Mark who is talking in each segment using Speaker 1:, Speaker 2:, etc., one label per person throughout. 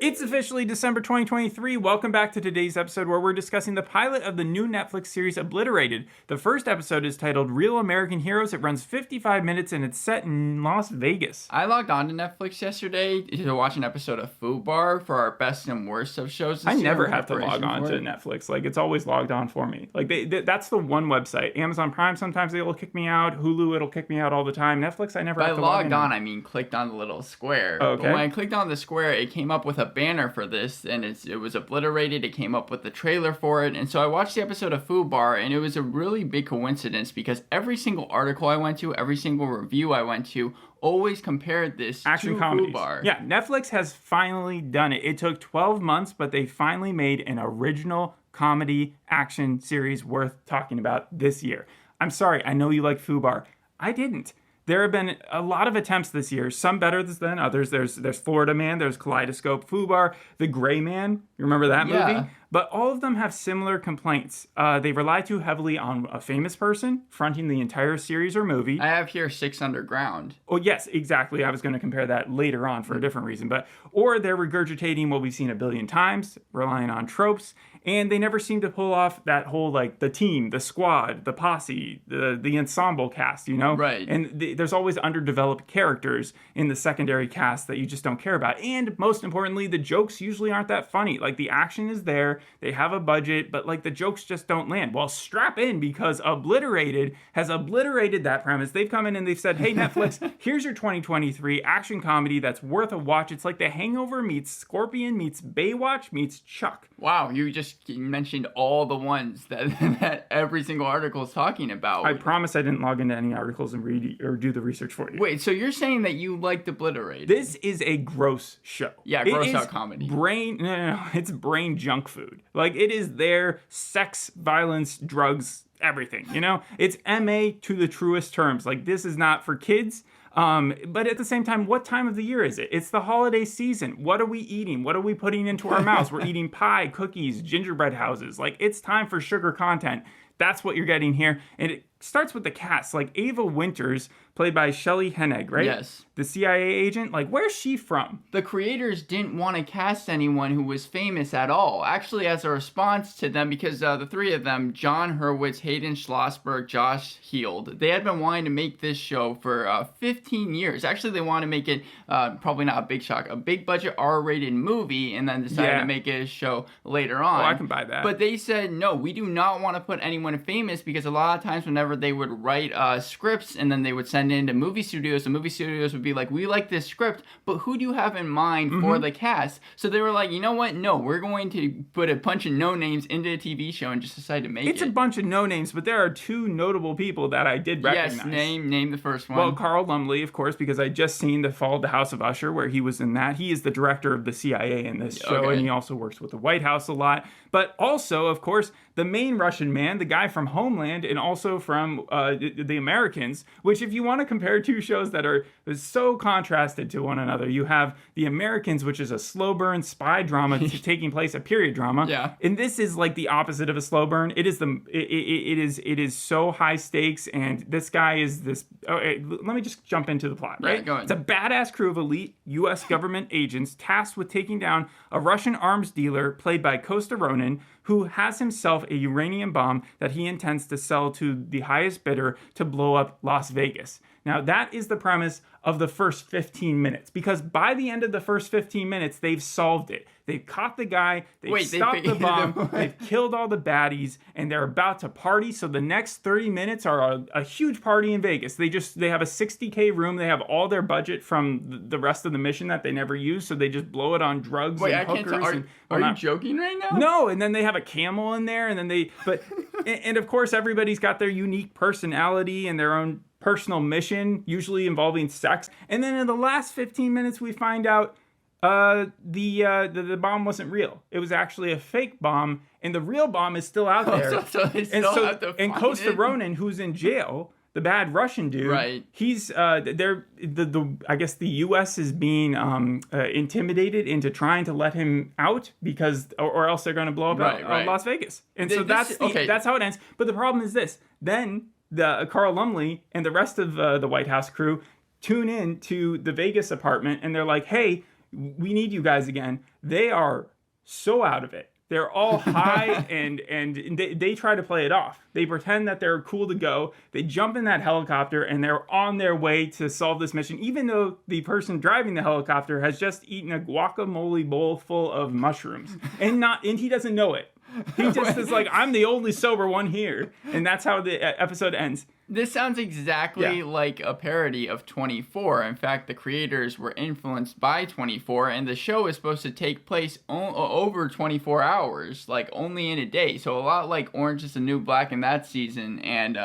Speaker 1: It's officially December 2023. Welcome back to today's episode where we're discussing the pilot of the new Netflix series Obliterated. The first episode is titled Real American Heroes. It runs 55 minutes and it's set in Las Vegas.
Speaker 2: I logged on to Netflix yesterday to watch an episode of Food Bar for our best and worst of shows this
Speaker 1: I
Speaker 2: year.
Speaker 1: never have to log on to Netflix. Like, it's always logged on for me. Like, that's the one website. Amazon Prime, sometimes they'll kick me out. Hulu, it'll kick me out all the time. Netflix, I never have to log in.
Speaker 2: By logged on, I mean clicked on the little square.
Speaker 1: Okay.
Speaker 2: But when I clicked on the square, it came up with a banner for this, and it was Obliterated. It came up with the trailer for it, and so I watched the episode of Food Bar, and it was a really big coincidence because every single article I went to, every single review I went to, always compared this
Speaker 1: action
Speaker 2: to
Speaker 1: comedies.
Speaker 2: Food Bar.
Speaker 1: Yeah, Netflix has finally done it. It took 12 months, but they finally made an original comedy action series worth talking about this year. I'm sorry, I know you like Food Bar. I didn't. There have been a lot of attempts this year, some better than others. There's Florida Man, there's Kaleidoscope, Food Bar, The Gray Man. You remember that movie?
Speaker 2: Yeah.
Speaker 1: But all of them have similar complaints. They rely too heavily on a famous person fronting the entire series or movie.
Speaker 2: I have here Six Underground.
Speaker 1: Oh, yes, exactly. I was going to compare that later on for a different reason. Or they're regurgitating what we've seen a billion times, relying on tropes, and they never seem to pull off that whole, like, the team, the squad, the posse, the ensemble cast, you know?
Speaker 2: Right.
Speaker 1: And there's always underdeveloped characters in the secondary cast that you just don't care about. And most importantly, the jokes usually aren't that funny. Like, the action is there, they have a budget, but, like, the jokes just don't land. Well, strap in, because Obliterated has obliterated that premise. They've come in and they've said, hey, Netflix, here's your 2023 action comedy that's worth a watch. It's like the Hangover meets Scorpion meets Baywatch meets Chuck.
Speaker 2: Wow, you just mentioned all the ones that every single article is talking about.
Speaker 1: I promise I didn't log into any articles and read or do the research for you.
Speaker 2: Wait, so you're saying that you liked Obliterated?
Speaker 1: This is a gross show.
Speaker 2: Yeah, gross out comedy.
Speaker 1: No, it's brain junk food. Like, it is their sex, violence, drugs, everything, you know? It's MA to the truest terms. Like, this is not for kids. But at the same time, what time of the year is it? It's the holiday season. What are we eating? What are we putting into our mouths? We're eating pie, cookies, gingerbread houses. Like, it's time for sugar content. That's what you're getting here. And it starts with the cast. Like, Ava Winters, played by Shelley Hennig, right?
Speaker 2: Yes.
Speaker 1: The CIA agent. Like, where's she from?
Speaker 2: The creators didn't want to cast anyone who was famous at all. Actually, as a response to them, because the three of them, John Hurwitz, Hayden Schlossberg, Josh Heald, they had been wanting to make this show for 15 years. Actually, they want to make it, probably not a big shock, a big budget R-rated movie, and then decided to make it a show later on.
Speaker 1: Oh, I can buy that.
Speaker 2: But they said, no, we do not want to put anyone famous, because a lot of times whenever they would write scripts and then they would send it into movie studios, the movie studios would be like, we like this script, but who do you have in mind for the cast? So they were like, you know what? No, we're going to put a bunch of no-names into a TV show and just decide to make it.
Speaker 1: It's a bunch of no-names, but there are two notable people that I did recognize.
Speaker 2: Yes, name the first one.
Speaker 1: Well, Carl Lumbly, of course, because I just seen The Fall of the House of Usher, where he was in that. He is the director of the CIA in this show, and he also works with the White House a lot. But also, of course, the main Russian man, the guy from Homeland, and also from The Americans, which, if you want to compare two shows that are so contrasted to one another, you have The Americans, which is a slow burn spy drama taking place, a period drama.
Speaker 2: Yeah.
Speaker 1: And this is like the opposite of a slow burn. It is so high stakes, and this guy is this. Let me just jump into the plot, right?
Speaker 2: Yeah, go ahead.
Speaker 1: It's a badass crew of elite U.S. government agents tasked with taking down a Russian arms dealer played by Kosta Ronin, who has himself a uranium bomb that he intends to sell to the highest bidder to blow up Las Vegas. Now, that is the premise of the first 15 minutes, because by the end of the first 15 minutes, they've solved it. They've caught the guy, they've stopped the bomb, they've killed all the baddies, and they're about to party. So the next 30 minutes are a huge party in Vegas. They have a $60K room. They have all their budget from the rest of the mission that they never use, so they just blow it on drugs and hookers.
Speaker 2: Are you joking right now?
Speaker 1: No, and then they have a camel in there, and then and of course everybody's got their unique personality and their own personal mission, usually involving sex. And then in the last 15 minutes, we find out the bomb wasn't real. It was actually a fake bomb, and the real bomb is still out there. And Kosta Ronin, who's in jail, the bad Russian dude,
Speaker 2: right?
Speaker 1: He's I guess the U.S. is being intimidated into trying to let him out because, or else they're going to blow up Las Vegas. And so that's how it ends. But the problem is this: then the Carl Lumbly and the rest of the White House crew tune in to the Vegas apartment, and they're like, "Hey, we need you guys again. They are so out of it. They're all high and they try to play it off. They pretend that they're cool to go. They jump in that helicopter and they're on their way to solve this mission, even though the person driving the helicopter has just eaten a guacamole bowl full of mushrooms and he doesn't know it. He just is like, I'm the only sober one here. And that's how the episode ends.
Speaker 2: This sounds exactly like a parody of 24. In fact, the creators were influenced by 24, and the show is supposed to take place over 24 hours, like only in a day. So a lot like Orange is the New Black in that season. And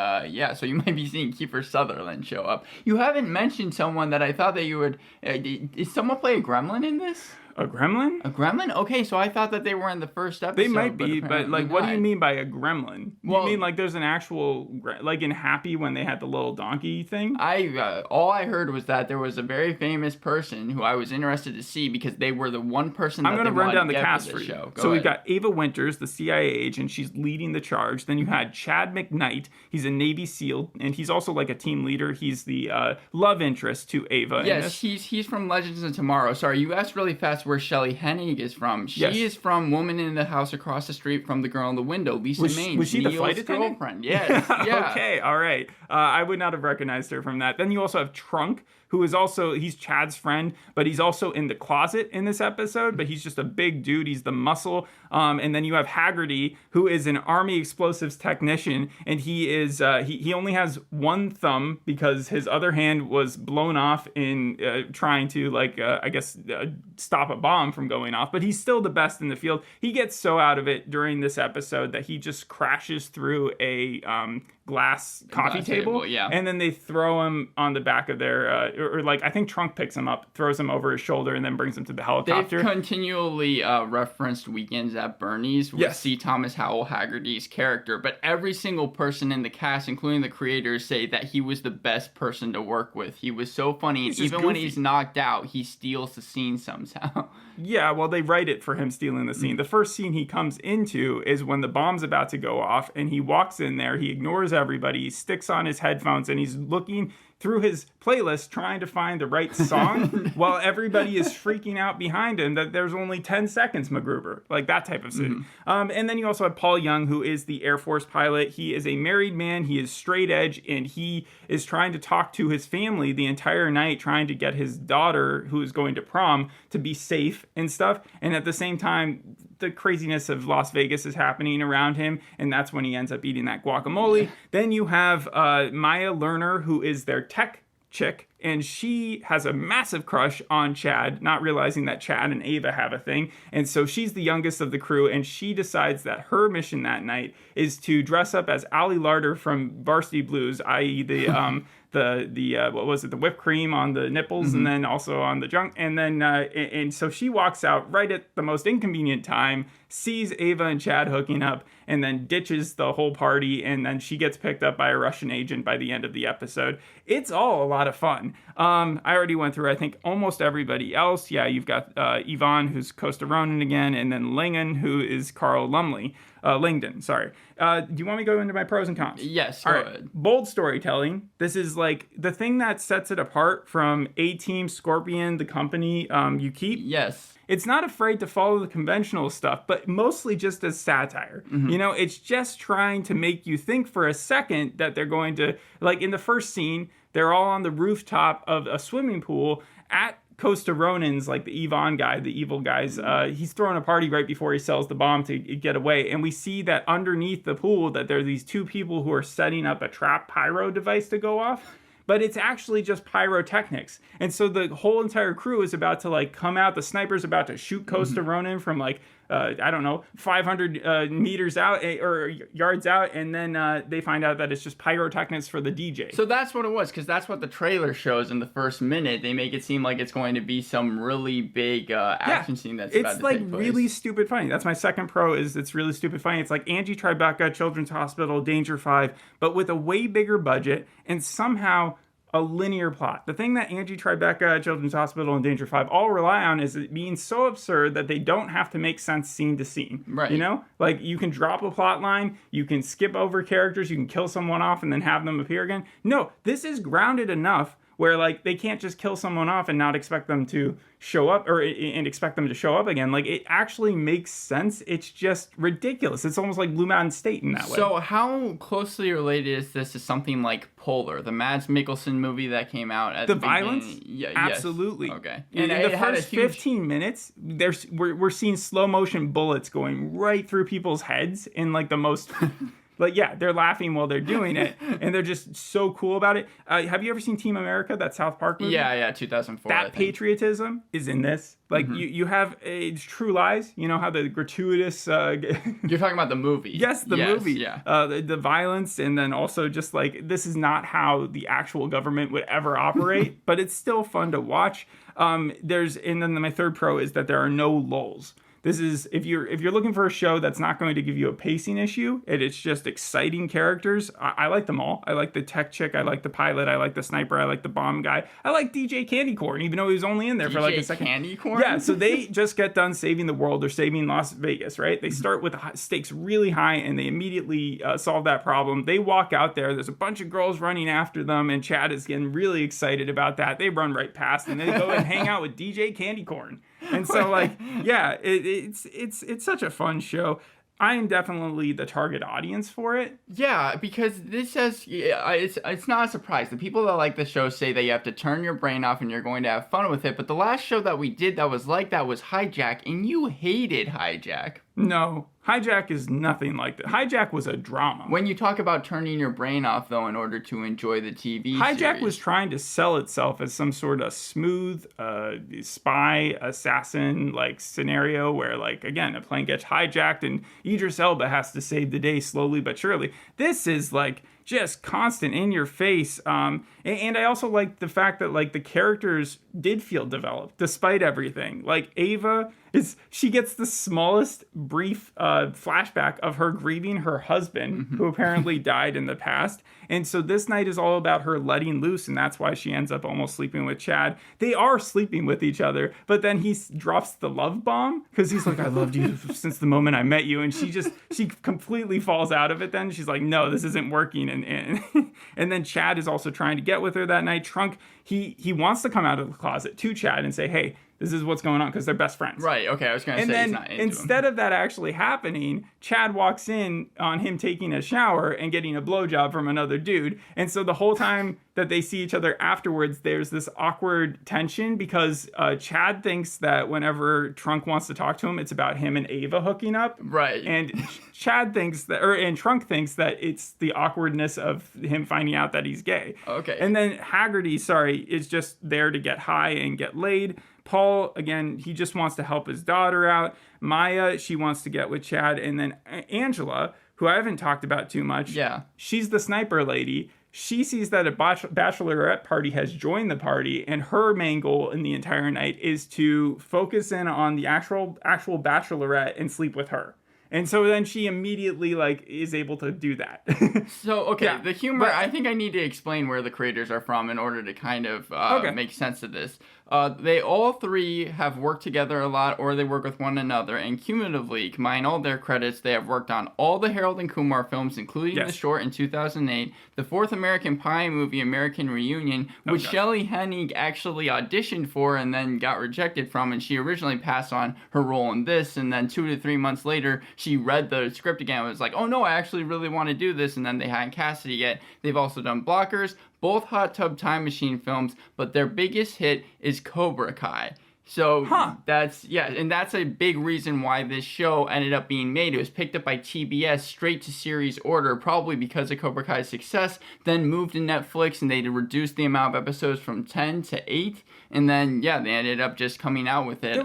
Speaker 2: so you might be seeing Kiefer Sutherland show up. You haven't mentioned someone that I thought that you would... did someone play a gremlin in this?
Speaker 1: A gremlin?
Speaker 2: A gremlin? Okay, so I thought that they were in the first episode.
Speaker 1: They might be, but like, what do you mean by a gremlin?
Speaker 2: Well,
Speaker 1: you mean like there's an actual, like in Happy when they had the little donkey thing?
Speaker 2: All I heard was that there was a very famous person who I was interested to see because they were the one person that
Speaker 1: I'm going to run down the cast
Speaker 2: for
Speaker 1: for you.
Speaker 2: Show.
Speaker 1: So we've got Ava Winters, the CIA agent. She's leading the charge. Then you had Chad McKnight. He's a Navy SEAL, and he's also like a team leader. He's the love interest to Ava.
Speaker 2: Yes, he's from Legends of Tomorrow. Sorry, you asked really fast where Shelley Hennig is from. She is from Woman in the House Across the Street from the Girl in the Window, Lisa Maines.
Speaker 1: Was she the
Speaker 2: Neil's
Speaker 1: flight attendant?
Speaker 2: girlfriend? Yes. Yeah.
Speaker 1: Okay, all right. I would not have recognized her from that. Then you also have Trunk, who is also, he's Chad's friend, but he's also in the closet in this episode, but he's just a big dude. He's the muscle. And then you have Haggerty, who is an Army explosives technician, and he is, he only has one thumb because his other hand was blown off in trying to, stop a bomb from going off, but he's still the best in the field. He gets so out of it during this episode that he just crashes through a glass coffee table, and then they throw him on the back of their I think Trunk picks him up, throws him over his shoulder, and then brings him to the helicopter.
Speaker 2: They've continually referenced Weekends at Bernie's with C. Thomas Howell Haggerty's character, but every single person in the cast, including the creators, say that he was the best person to work with. He was so funny, and even when he's knocked out, he steals the scene somehow.
Speaker 1: Yeah, well, they write it for him stealing the scene. The first scene he comes into is when the bomb's about to go off, and he walks in there, he ignores everybody, he sticks on his headphones, and he's looking through his playlist trying to find the right song while everybody is freaking out behind him that there's only 10 seconds, MacGruber. Like that type of scene. And then you also have Paul Young, who is the Air Force pilot. He is a married man. He is straight edge, and he is trying to talk to his family the entire night, trying to get his daughter, who is going to prom, to be safe and stuff. And at the same time, the craziness of Las Vegas is happening around him, and that's when he ends up eating that guacamole. Then you have Maya Lerner, who is their tech chick, and she has a massive crush on Chad, not realizing that Chad and Ava have a thing. And so she's the youngest of the crew, and she decides that her mission that night is to dress up as Ally Larder from Varsity Blues, i.e. the whipped cream on the nipples and then also on the junk. And then and so she walks out right at the most inconvenient time, sees Ava and Chad hooking up, and then ditches the whole party, and then she gets picked up by a Russian agent by the end of the episode. It's all a lot of fun. I already went through, I think, almost everybody else. Yeah, you've got Yvonne, who's Costa Ronan again, and then Lingen, who is Carl Lumley. Langdon, sorry. Do you want me to go into my pros and cons?
Speaker 2: Yes,
Speaker 1: go
Speaker 2: ahead.
Speaker 1: Bold storytelling. This is like the thing that sets it apart from A-Team, Scorpion, the company you keep.
Speaker 2: Yes.
Speaker 1: It's not afraid to follow the conventional stuff, but mostly just as satire. You know, it's just trying to make you think for a second that they're going to, like in the first scene, they're all on the rooftop of a swimming pool at Costa Ronan's, like the Yvonne guy, the evil guys. He's throwing a party right before he sells the bomb to get away. And we see that underneath the pool that there are these two people who are setting up a trap pyro device to go off. But it's actually just pyrotechnics. And so the whole entire crew is about to like come out. The sniper's about to shoot Costa Ronan from like, 500 meters out or yards out. And then they find out that it's just pyrotechnics for the DJ.
Speaker 2: So that's what it was, because that's what the trailer shows in the first minute. They make it seem like it's going to be some really big action scene that's about to take place.
Speaker 1: It's like really stupid funny. That's my second pro, is it's really stupid funny. It's like Angie Tribeca, Children's Hospital, Danger 5, but with a way bigger budget and somehow a linear plot. The thing that Angie Tribeca, Children's Hospital, and Danger 5 all rely on is it being so absurd that they don't have to make sense scene to scene.
Speaker 2: Right.
Speaker 1: You know? Like, you can drop a plot line, you can skip over characters, you can kill someone off and then have them appear again. No, this is grounded enough where like they can't just kill someone off and not expect them to show up and expect them to show up again. Like it actually makes sense. It's just ridiculous. It's almost like Blue Mountain State in that way.
Speaker 2: So how closely related is this to something like Polar, the Mads Mikkelsen movie that came out at the
Speaker 1: violence?
Speaker 2: beginning? Yeah,
Speaker 1: absolutely.
Speaker 2: Yes. Okay.
Speaker 1: And in the first 15 minutes, we're seeing slow motion bullets going right through people's heads in like the most. Like, yeah, they're laughing while they're doing it, and they're just so cool about it. Have you ever seen Team America, that South Park movie?
Speaker 2: Yeah, 2004.
Speaker 1: That patriotism is in this. Like, you have True Lies. You know how the gratuitous...
Speaker 2: You're talking about the movie.
Speaker 1: Yes, the movie.
Speaker 2: Yeah.
Speaker 1: The violence, and then also just like, this is not how the actual government would ever operate, but it's still fun to watch. And then my third pro is that there are no lulls. This is, if you're looking for a show that's not going to give you a pacing issue, and it's just exciting characters, I like them all. I like the tech chick, I like the pilot, I like the sniper, I like the bomb guy. I like DJ Candy Corn, even though he was only in there for like a second.
Speaker 2: Candy Corn?
Speaker 1: Yeah, so they just get done saving the world or saving Las Vegas, right? They start with the stakes really high, and they immediately solve that problem. They walk out there's a bunch of girls running after them, and Chad is getting really excited about that. They run right past, and they go and hang out with DJ Candy Corn. And so, like, yeah, it's such a fun show. I am definitely the target audience for it.
Speaker 2: Yeah, because this says, it's not a surprise. The people that like the show say that you have to turn your brain off and you're going to have fun with it. But the last show that we did that was like that was Hijack, and you hated Hijack.
Speaker 1: No, Hijack is nothing like that. Hijack was a drama.
Speaker 2: When you talk about turning your brain off, though, in order to enjoy the TV
Speaker 1: Hijack
Speaker 2: series.
Speaker 1: was trying to sell itself as some sort of smooth spy assassin like scenario where, like, again, a plane gets hijacked and Idris Elba has to save the day slowly but surely. This is like just constant in your face. And I also like the fact that like the characters did feel developed despite everything. Like Ava she gets the smallest brief flashback of her grieving her husband, who apparently died in the past. And so this night is all about her letting loose, and that's why she ends up almost sleeping with Chad. They are sleeping with each other, but then he drops the love bomb because he's like, I loved you since the moment I met you. And she completely falls out of it then. She's like, no, this isn't working. And then Chad is also trying to get with her that night. Trunk, he wants to come out of the closet to Chad and say, hey, this is what's going on, because they're best friends.
Speaker 2: Right, okay, I was going to say he's not into him.
Speaker 1: Instead of that actually happening, Chad walks in on him taking a shower and getting a blowjob from another dude. And so the whole time that they see each other afterwards, there's this awkward tension because Chad thinks that whenever Trunk wants to talk to him, it's about him and Ava hooking up.
Speaker 2: Right.
Speaker 1: And Chad thinks that, and Trunk thinks that it's the awkwardness of him finding out that he's gay.
Speaker 2: Okay.
Speaker 1: And then Haggerty, is just there to get high and get laid. Paul, again, he just wants to help his daughter out. Maya, she wants to get with Chad. And then Angela, who I haven't talked about too much.
Speaker 2: Yeah. She's
Speaker 1: the sniper lady. She sees that a bachelorette party has joined the party, and her main goal in the entire night is to focus in on the actual bachelorette and sleep with her. And so then she immediately is able to do that.
Speaker 2: So, okay,
Speaker 1: yeah,
Speaker 2: the humor, I think I need to explain where the creators are from in order to kind of make sense of this. They all three have worked together a lot, or they work with one another, and cumulatively, combine all their credits, they have worked on all the Harold and Kumar films, including the short in 2008, the fourth American Pie movie, American Reunion, which Shelley Hennig actually auditioned for and then got rejected from, and she originally passed on her role in this, and then 2 to 3 months later, she read the script again and was like, oh no, I actually really want to do this, and then they hadn't cast it yet. They've also done Blockers, both Hot Tub Time Machine films, but their biggest hit is Cobra Kai. So that's a big reason why this show ended up being made. It was picked up by TBS straight to series order, probably because of Cobra Kai's success, then moved to Netflix, and they reduced the amount of episodes from 10 to 8. And then, they ended up just coming out with it.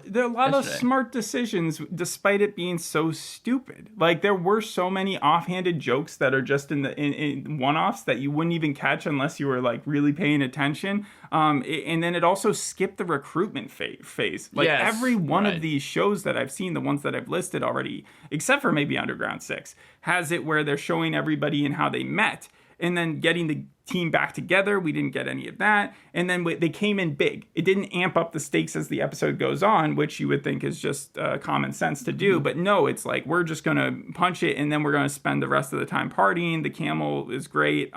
Speaker 1: There are a lot of smart decisions, despite it being so stupid. Like, there were so many offhanded jokes that are just in one-offs that you wouldn't even catch unless you were, really paying attention. And then it also skipped the recruitment phase. Every one of these shows that I've seen, the ones that I've listed already, except for maybe Underground 6, has it where they're showing everybody and how they met. and then getting the team back together. We didn't get any of that. And then they came in big. It didn't amp up the stakes as the episode goes on, which you would think is just common sense to do. But no, it's like, we're just going to punch it, and then we're going to spend the rest of the time partying. The camel is great.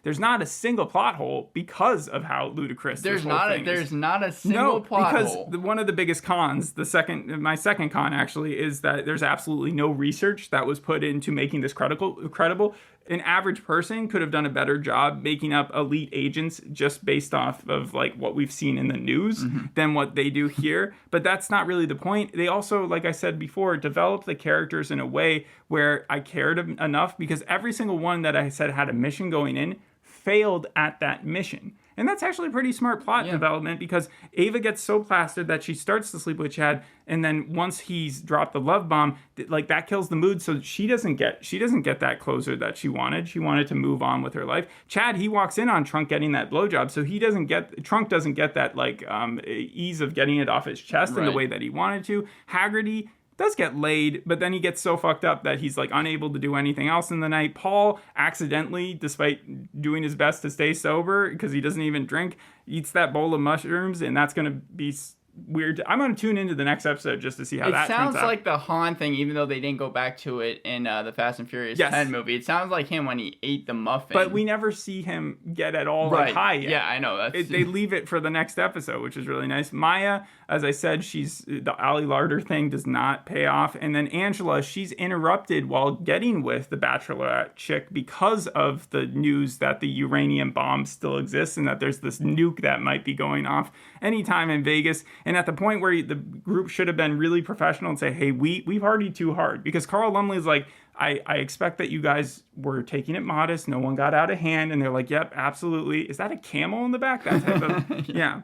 Speaker 1: There's not a single plot hole because of how ludicrous
Speaker 2: There's
Speaker 1: this whole
Speaker 2: not
Speaker 1: thing
Speaker 2: there's
Speaker 1: is.
Speaker 2: not a single plot hole.
Speaker 1: Because one of the biggest cons, my second con actually, is that there's absolutely no research that was put into making this credible. An average person could have done a better job making up elite agents just based off of like what we've seen in the news than what they do here. But that's not really the point. They also, like I said before, developed the characters in a way where I cared enough, because every single one that I said had a mission going in failed at that mission. And that's actually pretty smart plot development, because Ava gets so plastered that she starts to sleep with Chad, and then once he's dropped the love bomb, like that kills the mood, so she doesn't get that closure that she wanted. She wanted to move on with her life. Chad, he walks in on Trunk getting that blowjob, so Trunk doesn't get that like ease of getting it off his chest in the way that he wanted to. Haggerty does get laid, but then he gets so fucked up that he's like unable to do anything else in the night. Paul accidentally, despite doing his best to stay sober because he doesn't even drink, eats that bowl of mushrooms, and that's going to be weird. I'm going to tune into the next episode just to see how that turns out.
Speaker 2: It sounds like the Han thing, even though they didn't go back to it in the Fast and Furious 10 movie. It sounds like him when he ate the muffin.
Speaker 1: But we never see him get at all like high yet.
Speaker 2: Yeah, I know.
Speaker 1: They leave it for the next episode, which is really nice. Maya, as I said, the Ali Larder thing does not pay off. And then Angela, she's interrupted while getting with the Bachelorette chick because of the news that the uranium bomb still exists and that there's this nuke that might be going off anytime in Vegas. And at the point where the group should have been really professional and say, hey, we partied too hard. Because Carl Lumley's like, I expect that you guys were taking it modest. No one got out of hand. And they're like, yep, absolutely. Is that a camel in the back? That type of, yeah.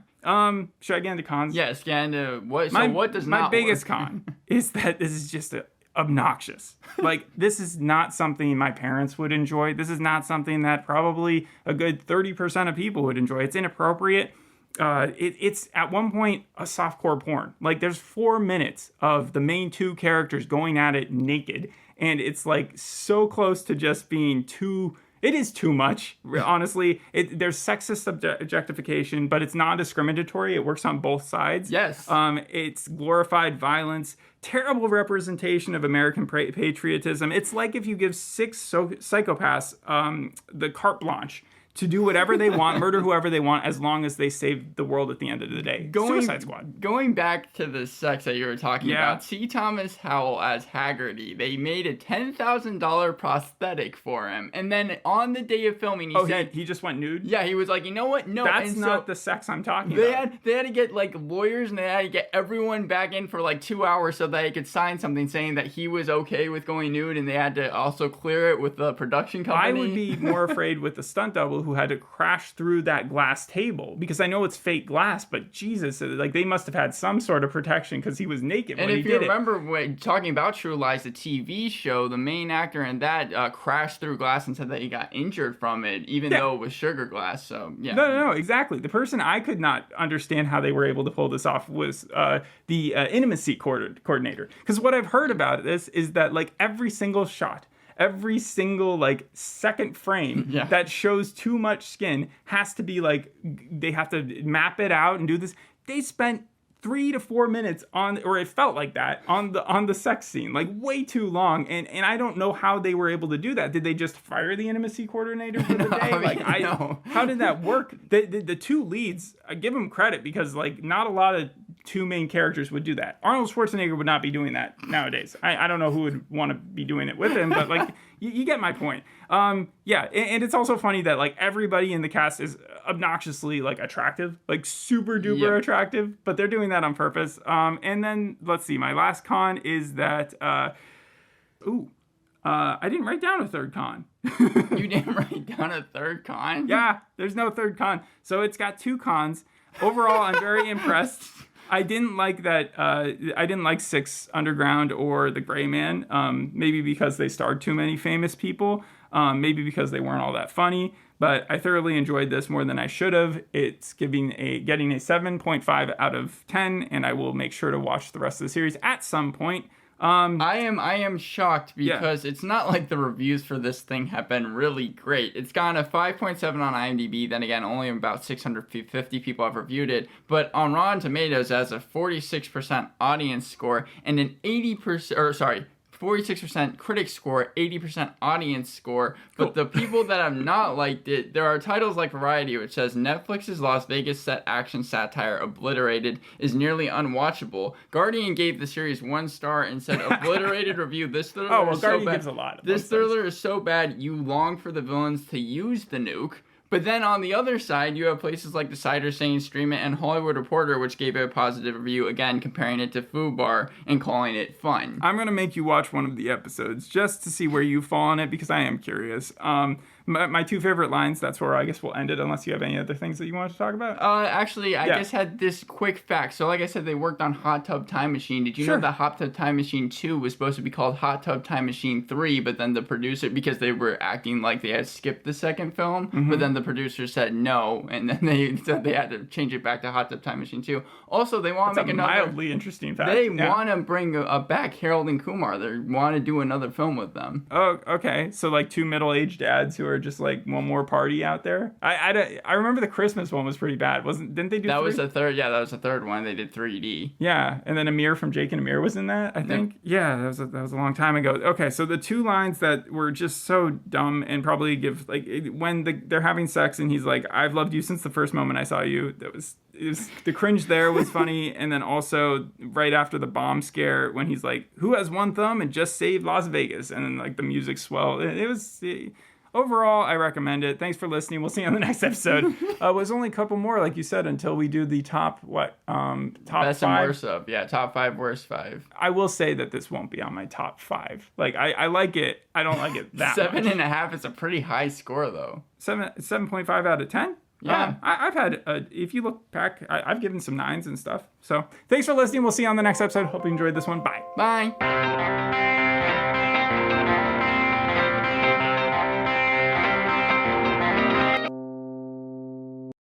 Speaker 1: Should I get into cons?
Speaker 2: Yes, get into what.
Speaker 1: So
Speaker 2: what does not
Speaker 1: My biggest
Speaker 2: work?
Speaker 1: con is that this is just obnoxious. Like, this is not something my parents would enjoy. This is not something that probably a good 30% of people would enjoy. It's inappropriate. It's at one point a softcore porn. Like, there's 4 minutes of the main two characters going at it naked, and it's like so close to just being too. It is too much, honestly. There's sexist objectification, but it's non-discriminatory. It works on both sides.
Speaker 2: Yes.
Speaker 1: It's glorified violence, terrible representation of American patriotism. It's like if you give 6 psychopaths the carte blanche to do whatever they want, murder whoever they want, as long as they save the world at the end of the day. Suicide Squad.
Speaker 2: Going back to the sex that you were talking about, C. Thomas Howell as Haggerty, they made a $10,000 prosthetic for him. And then on the day of filming, he said...
Speaker 1: he just went nude?
Speaker 2: Yeah, he was like, you know what? No.
Speaker 1: That's not the sex I'm talking
Speaker 2: about. They had to get like lawyers, and they had to get everyone back in for like 2 hours so that he could sign something saying that he was okay with going nude, and they had to also clear it with the production company.
Speaker 1: I would be more afraid with the stunt double who had to crash through that glass table, because I know it's fake glass, but Jesus, like they must have had some sort of protection because he was naked when he did it.
Speaker 2: And if you remember when talking about True Lies, the TV show, the main actor in that crashed through glass and said that he got injured from it, even though it was sugar glass. So yeah.
Speaker 1: No, exactly. The person I could not understand how they were able to pull this off was the intimacy coordinator, because what I've heard about this is that like every single shot, every single like second frame that shows too much skin has to be like, they have to map it out and do this. They spent 3 to 4 minutes on, or it felt like that, on the sex scene, like way too long. And I don't know how they were able to do that. Did they just fire the intimacy coordinator for the day? I know. How did that work? The two leads, I give them credit, because like not a lot of two main characters would do that. Arnold Schwarzenegger would not be doing that nowadays. I don't know who would want to be doing it with him, but like you get my point. And it's also funny that like everybody in the cast is obnoxiously like attractive, like super duper attractive, but they're doing that on purpose. And then let's see, my last con is that I didn't write down a third con.
Speaker 2: You didn't write down a third con?
Speaker 1: Yeah, there's no third con. So it's got 2 cons. Overall, I'm very impressed. I didn't like that. I didn't like 6 Underground or The Gray Man. Maybe because they starred too many famous people. Maybe because they weren't all that funny. But I thoroughly enjoyed this more than I should have. It's getting a 7.5 out of 10, and I will make sure to watch the rest of the series at some point.
Speaker 2: I am shocked because it's not like the reviews for this thing have been really great. It's gotten a 5.7 on IMDb. Then again, only about 650 people have reviewed it. But on Rotten Tomatoes, it has a 46% audience score and an 46% critic score, 80% audience score. But the people that have not liked it, there are titles like Variety, which says Netflix's Las Vegas set action satire Obliterated is nearly unwatchable. Guardian gave the series 1 star and said, Obliterated review, this thriller is so bad.
Speaker 1: Gives a lot of
Speaker 2: this thriller is so bad, you long for the villains to use the nuke. But then on the other side, you have places like The Cider saying stream it, and Hollywood Reporter, which gave it a positive review, again, comparing it to Fubar and calling it fun.
Speaker 1: I'm going to make you watch one of the episodes just to see where you fall on it, because I am curious. My 2 favorite lines, that's where I guess we'll end it, unless you have any other things that you want to talk about.
Speaker 2: Actually, I just had this quick fact. So like I said, they worked on Hot Tub Time Machine. Did you know that Hot Tub Time Machine 2 was supposed to be called Hot Tub Time Machine 3, but then the producer, because they were acting like they had skipped the second film, but then the producer said no, and then they said they had to change it back to Hot Tub Time Machine 2. Also, they want to make another...
Speaker 1: mildly interesting fact.
Speaker 2: They want to bring back Harold and Kumar. They want to do another film with them.
Speaker 1: Oh, okay. So like 2 middle-aged dads who are just like one more party out there. I remember the Christmas one was pretty bad. Didn't they do
Speaker 2: that
Speaker 1: 3?
Speaker 2: Was the third? Yeah, that was the third one. They did 3D.
Speaker 1: Yeah, and then Amir from Jake and Amir was in that, I think. Yeah, that was a long time ago. Okay, so the 2 lines that were just so dumb and probably give like when they're having sex and he's like, "I've loved you since the first moment I saw you." It was the cringe there was funny, and then also right after the bomb scare when he's like, "Who has one thumb and just saved Las Vegas?" and then like the music swelled. It was. Overall, I recommend it. Thanks for listening. We'll see you on the next episode. Was only a couple more, like you said, until we do the top
Speaker 2: best 5? And worst of. Yeah, top 5, worst 5.
Speaker 1: I will say that this won't be on my top 5. Like, I like it. I don't like it that
Speaker 2: 7.5 is a pretty high score, though.
Speaker 1: 7.5 out of 10?
Speaker 2: Yeah.
Speaker 1: I've had, if you look back, I've given some 9s and stuff. So, thanks for listening. We'll see you on the next episode. Hope you enjoyed this one. Bye.
Speaker 2: Bye.